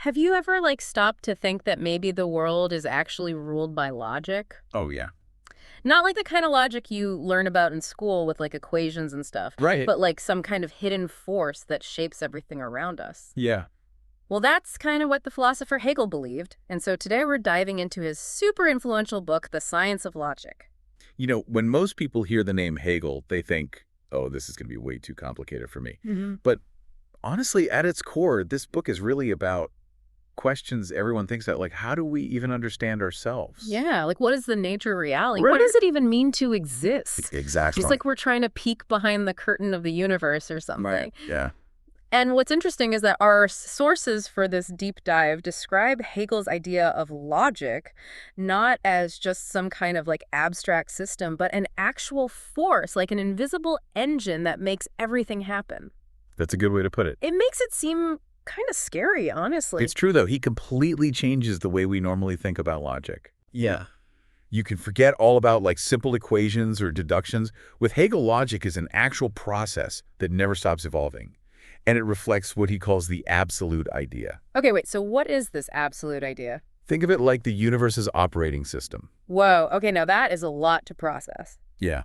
Have you ever, like, stopped to think that maybe the world is actually ruled by logic? Oh, yeah. Not like the kind of logic you learn about in school with, like, equations and stuff, Right. but like some kind of hidden force that shapes everything around us. Yeah. Well, that's kind of what the philosopher Hegel believed. And so today we're diving into his super influential book, The Science of Logic. When most people hear the name Hegel, they think, oh, this is going to be way too complicated for me. But honestly, at its core, this book is really about questions everyone thinks about, like, how do we even understand ourselves? Yeah, like what is the nature of reality? Right. What does it even mean to exist? Exactly. Just like we're trying to peek behind the curtain of the universe or something. Right. Yeah. And what's interesting is that our sources for this deep dive describe Hegel's idea of logic not as just some kind of like abstract system, but an actual force, like an invisible engine that makes everything happen. That's a good way to put it. It makes it seem kind of scary, honestly. It's true, though. He completely changes the way we normally think about logic. Yeah. You can forget all about, like, simple equations or deductions. With Hegel, logic is an actual process that never stops evolving. And it reflects what he calls the absolute idea. Okay, wait, so what is this absolute idea? Think of it like the universe's operating system. Whoa, okay, now that is a lot to process. Yeah.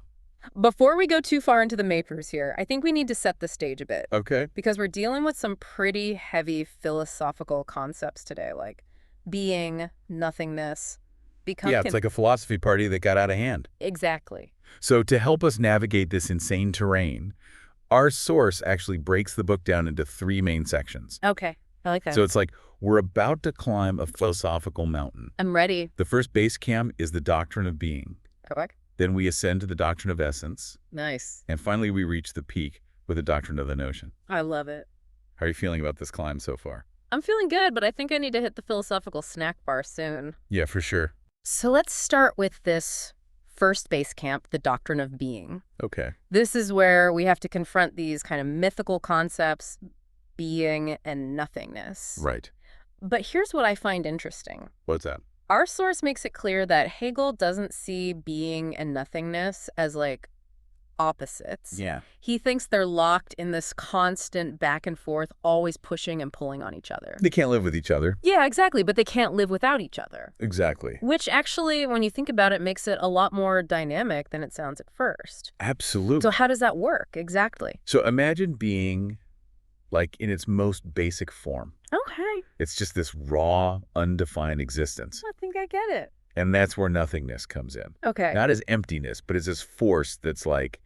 Before we go too far into the Mapers here, I think we need to set the stage a bit. Okay. Because we're dealing with some pretty heavy philosophical concepts today, like being, nothingness, become... Yeah, it's like a philosophy party that got out of hand. Exactly. So to help us navigate this insane terrain, our source actually breaks the book down into 3 main sections. Okay, I like that. So it's like we're about to climb a philosophical mountain. I'm ready. The first base camp is the doctrine of being. Correct. Then we ascend to the doctrine of essence. Nice. And finally, we reach the peak with the doctrine of the notion. I love it. How are you feeling about this climb so far? I'm feeling good, but I think I need to hit the philosophical snack bar soon. Yeah, for sure. So let's start with this first base camp, the doctrine of being. Okay. This is where we have to confront these kind of mythical concepts, being and nothingness. Right. But here's what I find interesting. What's that? Our source makes it clear that Hegel doesn't see being and nothingness as like opposites. Yeah. He thinks they're locked in this constant back and forth, always pushing and pulling on each other. They can't live with each other. Yeah, exactly, but they can't live without each other. Exactly. Which actually, when you think about it, makes it a lot more dynamic than it sounds at first. Absolutely. So how does that work exactly? So imagine being, like, in its most basic form. Okay, It's just this raw, undefined existence. I think I get it. And that's where nothingness comes in. Okay. Not as emptiness, but as this force that's like,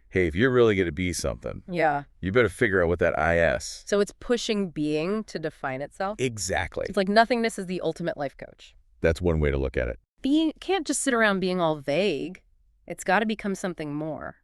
hey, if you're really going to be something, Yeah. you better figure out what that is. So it's pushing being to define itself? Exactly. It's like nothingness is the ultimate life coach. That's one way to look at it. Being can't just sit around being all vague. It's got to become something more.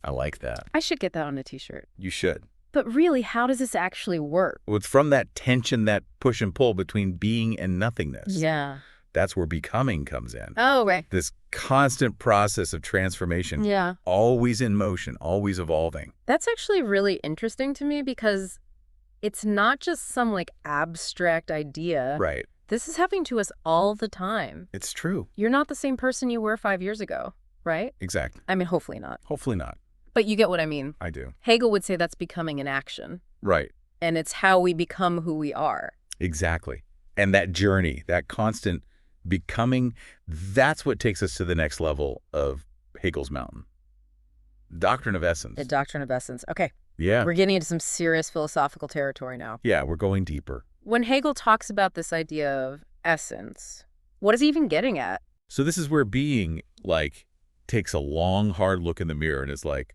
I like that. I should get that on a t-shirt. You should. But really, how does this actually work? Well, it's from that tension, that push and pull between being and nothingness. Yeah. That's where becoming comes in. Oh, right. This constant process of transformation. Yeah. Always in motion, always evolving. That's actually really interesting to me because it's not just some like abstract idea. Right. This is happening to us all the time. It's true. You're not the same person you were 5 years ago, right? Exactly. I mean, hopefully not. Hopefully not. But you get what I mean. I do. Hegel would say that's becoming an action. Right. And it's how we become who we are. Exactly. And that journey, that constant becoming, that's what takes us to the next level of Hegel's mountain. Doctrine of essence. The doctrine of essence. Okay. Yeah. We're getting into some serious philosophical territory now. Yeah, we're going deeper. When Hegel talks about this idea of essence, what is he even getting at? So this is where being, like, takes a long, hard look in the mirror and is like,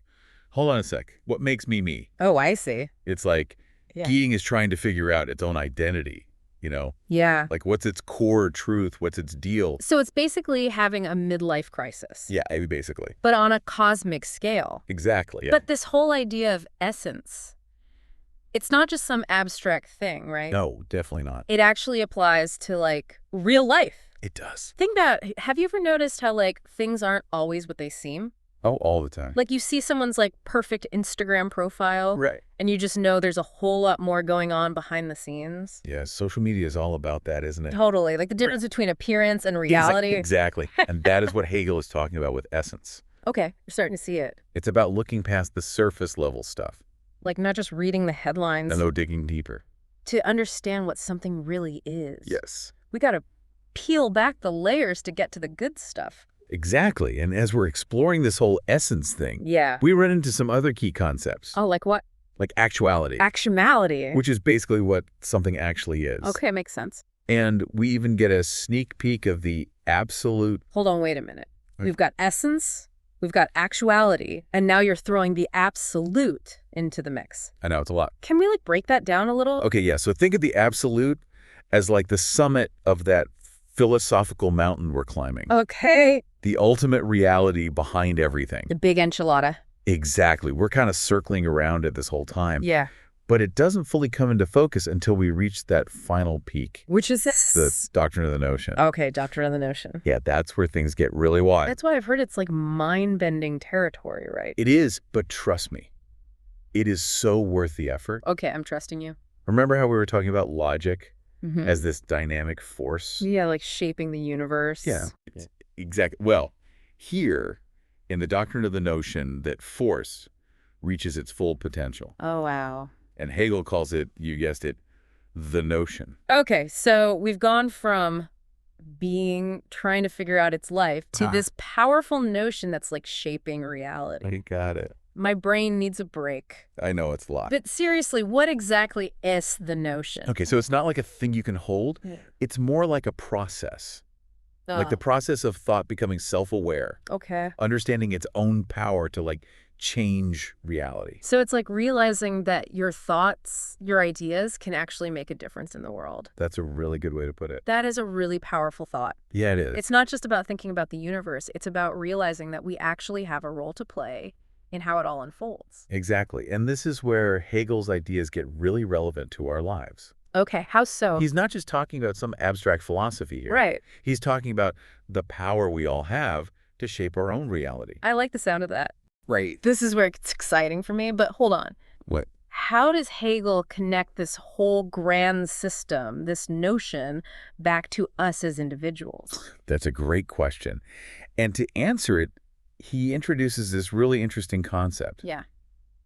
hold on a sec. What makes me me? Oh, I see. It's like being is trying to figure out its own identity, Yeah. Like, what's its core truth? What's its deal? So it's basically having a midlife crisis. Yeah, basically. But on a cosmic scale. Exactly, yeah. But this whole idea of essence, it's not just some abstract thing, right? No, definitely not. It actually applies to, like, real life. It does. Think about, have you ever noticed how, like, things aren't always what they seem? Oh, all the time. Like, you see someone's, like, perfect Instagram profile. Right. And you just know there's a whole lot more going on behind the scenes. Yeah, social media is all about that, isn't it? Totally. Like, the difference between appearance and reality. Exactly. And that is what Hegel is talking about with essence. Okay, you're starting to see it. It's about looking past the surface level stuff. Like, not just reading the headlines. No, digging deeper. to understand what something really is. Yes. We got to peel back the layers to get to the good stuff. Exactly. And as we're exploring this whole essence thing, Yeah. we run into some other key concepts, Oh, like what? like actuality, Actuality. which is basically what something actually is. Okay, makes sense. And we even get a sneak peek of the absolute. Hold on, wait a minute. Right. We've got essence, we've got actuality, and now you're throwing the absolute into the mix. I know, it's a lot. Can we break that down a little? Okay, yeah. So think of the absolute as like the summit of that philosophical mountain we're climbing. Okay. The ultimate reality behind everything. The big enchilada. Exactly. We're kind of circling around it this whole time. Yeah. But it doesn't fully come into focus until we reach that final peak. Which is this? The doctrine of the notion. Okay, doctrine of the notion. Yeah, that's where things get really wide. That's why I've heard it's like mind-bending territory, right? It is, but trust me, it is so worth the effort. Okay, I'm trusting you. Remember how we were talking about logic as this dynamic force? Yeah, like shaping the universe. Yeah, exactly. Well, here in the doctrine of the notion that force reaches its full potential. Oh, wow. And Hegel calls it, you guessed it, the notion. Okay, so we've gone from trying to figure out its life to this powerful notion that's like shaping reality. I got it. My brain needs a break. I know, it's a lot. But seriously, what exactly is the notion? Okay, so it's not like a thing you can hold. It's more like a process. Like the process of thought becoming self-aware. Okay. Understanding its own power to change reality. So it's like realizing that your thoughts, your ideas can actually make a difference in the world. That's a really good way to put it. That is a really powerful thought. Yeah, it is. It's not just about thinking about the universe. It's about realizing that we actually have a role to play in how it all unfolds. Exactly. And this is where Hegel's ideas get really relevant to our lives. Okay, how so? He's not just talking about some abstract philosophy here. Right. He's talking about the power we all have to shape our own reality. I like the sound of that. Right. This is where it's exciting for me, but hold on. What? How does Hegel connect this whole grand system, this notion, back to us as individuals? That's a great question. And to answer it, he introduces this really interesting concept. Yeah.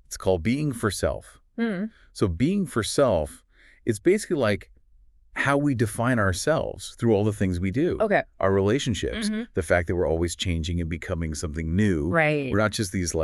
It's called being for self. So being for self is basically like how we define ourselves through all the things we do. Okay. Our relationships, the fact that we're always changing and becoming something new. Right. We're not just these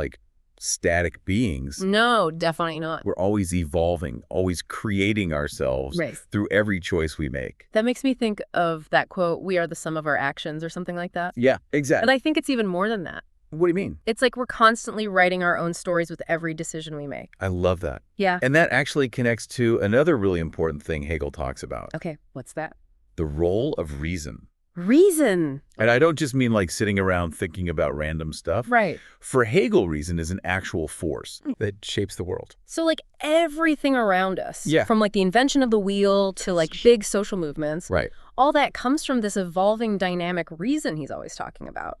static beings. No, definitely not. We're always evolving, always creating ourselves through every choice we make. That makes me think of that quote, "We are the sum of our actions," or something like that. Yeah, exactly. But I think it's even more than that. What do you mean? It's like we're constantly writing our own stories with every decision we make. I love that. Yeah. And that actually connects to another really important thing Hegel talks about. Okay, what's that? The role of reason. Reason. And I don't just mean sitting around thinking about random stuff. Right. For Hegel, reason is an actual force that shapes the world. So everything around us, Yeah. from the invention of the wheel to big social movements, Right. all that comes from this evolving dynamic reason he's always talking about.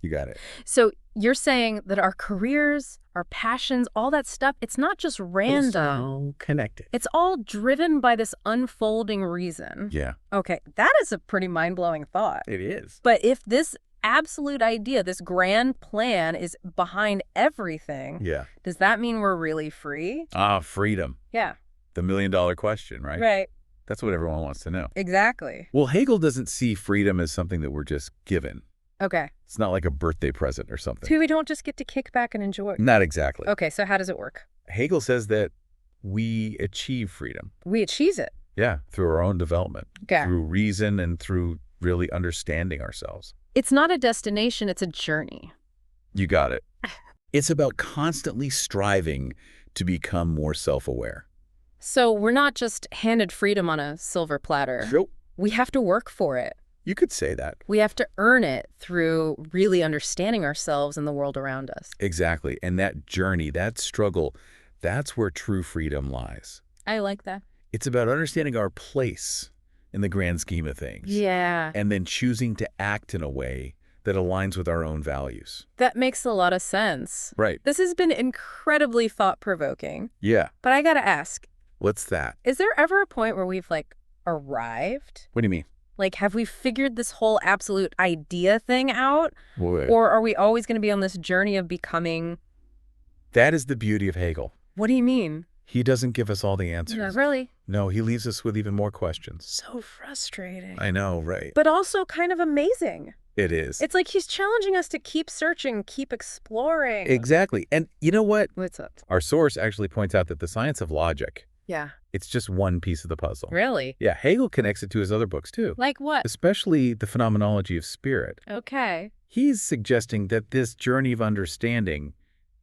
You got it. So you're saying that our careers, our passions, all that stuff, it's not just random. It's all connected. It's all driven by this unfolding reason. Yeah. Okay, that is a pretty mind-blowing thought. It is. But if this absolute idea, this grand plan is behind everything, Yeah. does that mean we're really free? Freedom. Yeah. The million-dollar question, right? Right. That's what everyone wants to know. Exactly. Well, Hegel doesn't see freedom as something that we're just given. Okay. It's not like a birthday present or something. So we don't just get to kick back and enjoy. Not exactly. Okay, so how does it work? Hegel says that we achieve freedom. We achieve it. Yeah, through our own development. Okay. Through reason and through really understanding ourselves. It's not a destination, it's a journey. You got it. It's about constantly striving to become more self-aware. So we're not just handed freedom on a silver platter. Nope. We have to work for it. You could say that. We have to earn it through really understanding ourselves and the world around us. Exactly. And that journey, that struggle, that's where true freedom lies. I like that. It's about understanding our place in the grand scheme of things. Yeah. And then choosing to act in a way that aligns with our own values. That makes a lot of sense. Right. This has been incredibly thought-provoking. Yeah. But I gotta ask, What's that? is there ever a point where we've arrived? What do you mean? Have we figured this whole absolute idea thing out? Wait. Or are we always going to be on this journey of becoming? That is the beauty of Hegel. What do you mean? He doesn't give us all the Yeah, answers. really. No, he leaves us with even more questions. So frustrating. I know, right? But also kind of amazing. It is. It's like he's challenging us to keep searching, keep exploring. Exactly. And you know what? What's up? Our source actually points out that the science of logic, Yeah. it's just one piece of the puzzle. Really? Yeah, Hegel connects it to his other books too, Like what? especially the phenomenology of spirit. Okay. He's suggesting that this journey of understanding,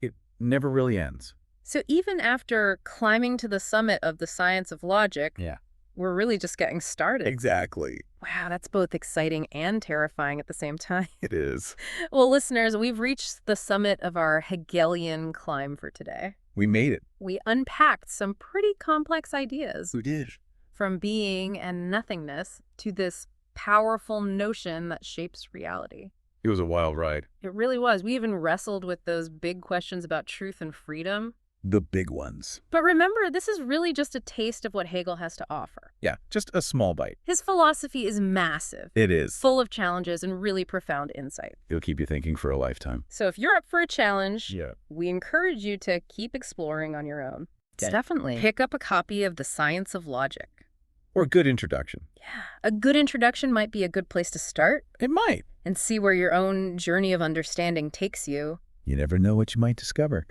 it never really ends. So even after climbing to the summit of the science of logic, Yeah. we're really just getting started. Exactly. Wow, that's both exciting and terrifying at the same time. It is. Well, listeners, we've reached the summit of our Hegelian climb for today. We made it. We unpacked some pretty complex ideas, We did. from being and nothingness to this powerful notion that shapes reality. It was a wild ride. It really was. We even wrestled with those big questions about truth and freedom. The big ones. But remember, this is really just a taste of what Hegel has to offer. Yeah, just a small bite. His philosophy is massive, It is. full of challenges and really profound insight. It'll keep you thinking for a lifetime. So if you're up for a challenge, Yeah. we encourage you to keep exploring on your own. Okay. Definitely. Pick up a copy of The Science of Logic. Or a good introduction. Yeah, a good introduction might be a good place to start It might. and see where your own journey of understanding takes you. You never know what you might discover.